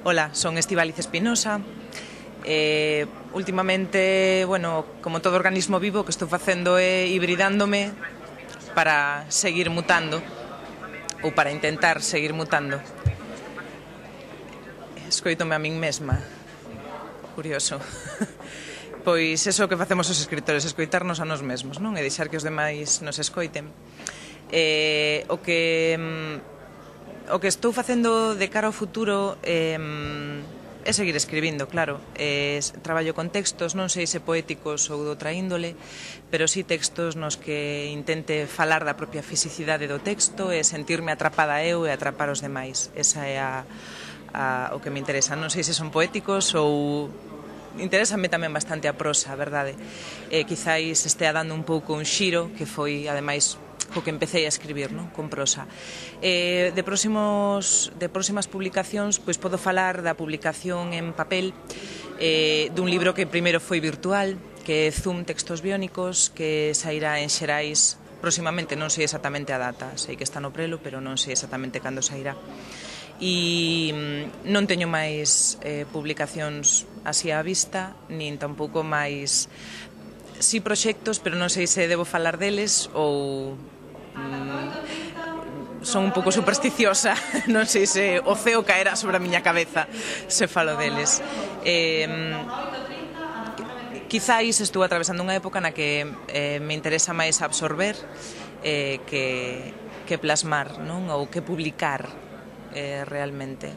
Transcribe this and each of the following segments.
Ola, son Estíbaliz Espinosa. Últimamente, bueno, como todo organismo vivo, o que estou facendo é hibridándome para seguir mutando ou para intentar seguir mutando. Escoítome a min mesma. Curioso. Pois eso que facemos os escritores, escoitarnos a nós mesmos, non? E deixar que os demais nos escoiten. O que estou facendo de cara ao futuro é seguir escribindo, claro. Traballo con textos, non sei se poéticos ou de outra índole, pero sí textos nos que intente falar da propia fisicidade do texto e sentirme atrapada eu e atrapar os demais. Esa é o que me interesa. Non sei se son poéticos ou... Interésame tamén bastante a prosa, a verdade. Quizáis estea dando un pouco un xiro, que foi, ademais, co que empecé a escribir, non? Con prosa. De próximas publicacións, pois podo falar da publicación en papel dun libro que primeiro foi virtual, que é Zoom Textos Biónicos, que sairá en Xerais próximamente, non sei exactamente a data, sei que está no prelo, pero non sei exactamente cando sairá. E non teño máis publicacións así á vista, nin tampouco máis... Si proxectos, pero non sei se debo falar deles ou... son un pouco supersticiosa, non sei se o ceo caerá sobre a miña cabeza se falo deles. Quizáis estou atravesando unha época na que me interesa máis absorber que plasmar, non? Ou que publicar realmente.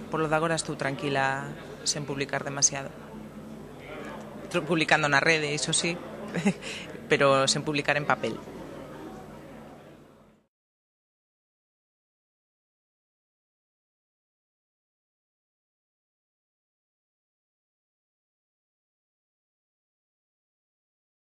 Por lo de agora estou tranquila sen publicar demasiado. Publicando na rede, iso sí, pero sen publicar en papel.